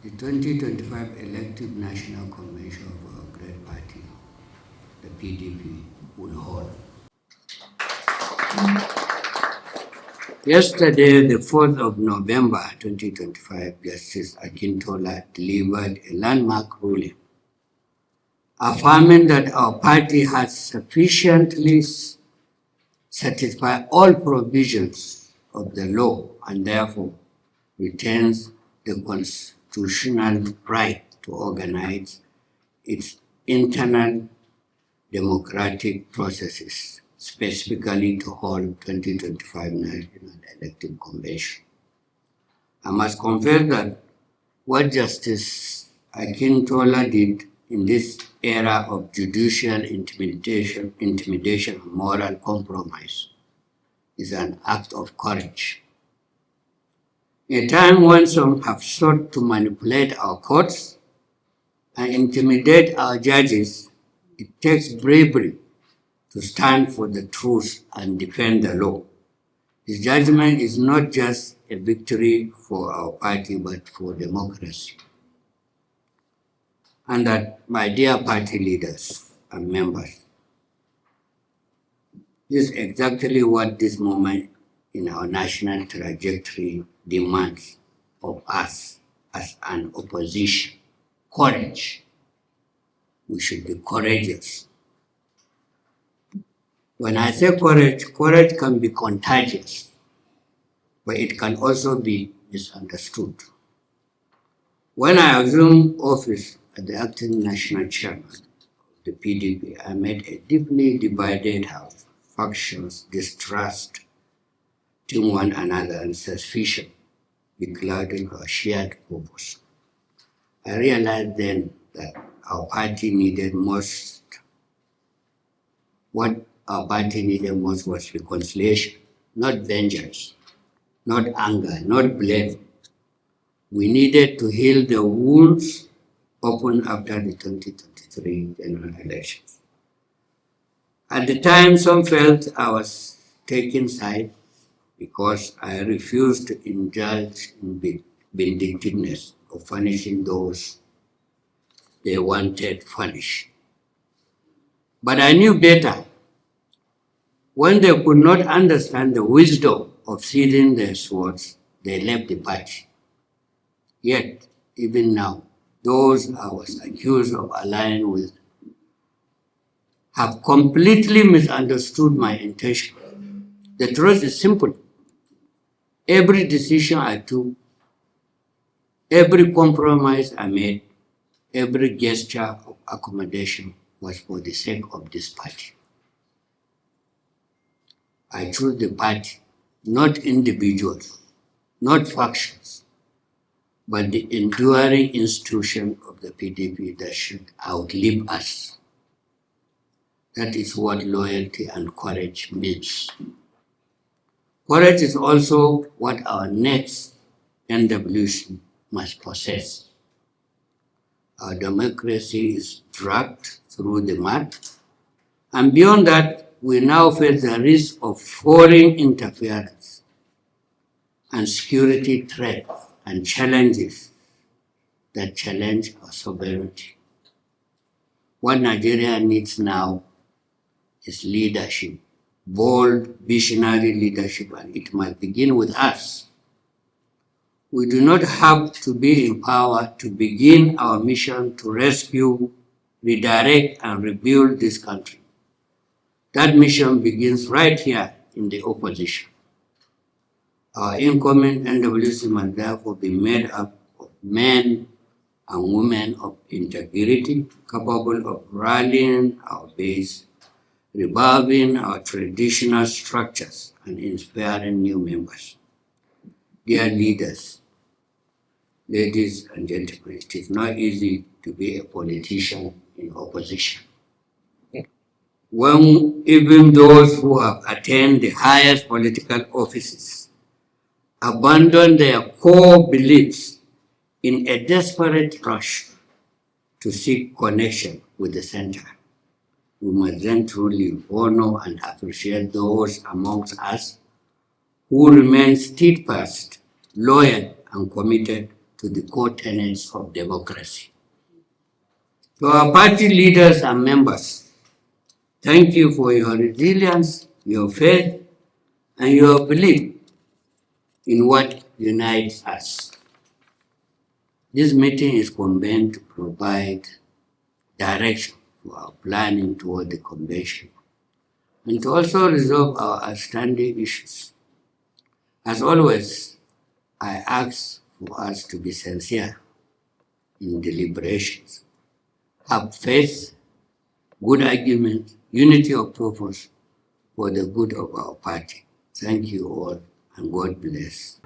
The 2025 elective National Convention of our great party, the PDP, will hold. Yesterday, the 4th of November 2025, Justice Akintola delivered a landmark ruling affirming that our party has sufficiently satisfied all provisions of the law and therefore retains the constitutional right to organize its internal democratic processes, specifically to hold 2025 National Elective Convention. I must confess that what Justice Akintola did in this era of judicial intimidation and moral compromise is an act of courage. A time when some have sought to manipulate our courts and intimidate our judges, it takes bravery to stand for the truth and defend the law. His judgment is not just a victory for our party, but for democracy. And that, my dear party leaders and members, this is exactly what this moment in our national trajectory demands of us as an opposition. Courage. We should be courageous. When I say courage, courage can be contagious, but it can also be misunderstood. When I assumed office as the acting national chairman of the PDP, I met a deeply divided house, factions, distrust, between one another and suspicion, beclouding our shared purpose. I realized then that our party needed most, what our party needed most was reconciliation, not vengeance, not anger, not blame. We needed to heal the wounds opened after the 2023 general elections. At the time, some felt I was taking sides because I refused to indulge in vindictiveness of punishing those they wanted punished. But I knew better. When they could not understand the wisdom of sheathing their swords, they left the party. Yet, even now, those I was accused of allying with have completely misunderstood my intention. The truth is simple. Every decision I took, every compromise I made, every gesture of accommodation was for the sake of this party. I chose the party, not individuals, not factions, but the enduring institution of the PDP that should outlive us. That is what loyalty and courage means. Courage is also what our next NWC must possess. Our democracy is dragged through the mud, and beyond that, we now face the risk of foreign interference and security threats and challenges that challenge our sovereignty. What Nigeria needs now is leadership, bold, visionary leadership, and it must begin with us. We do not have to be in power to begin our mission to rescue, redirect, and rebuild this country. That mission begins right here in the opposition. Our incoming NWC must therefore be made up of men and women of integrity, capable of rallying our base, reviving our traditional structures, and inspiring new members. Dear leaders, ladies and gentlemen, it is not easy to be a politician in opposition. When even those who have attained the highest political offices abandon their core beliefs in a desperate rush to seek connection with the center, we must then truly honor and appreciate those amongst us who remain steadfast, loyal, and committed to the core tenets of democracy. To our party leaders and members, thank you for your resilience, your faith, and your belief in what unites us. This meeting is convened to provide direction for our planning toward the convention and to also resolve our outstanding issues. As always, I ask for us to be sincere in deliberations, have faith, good arguments, unity of purpose for the good of our party. Thank you all, and God bless.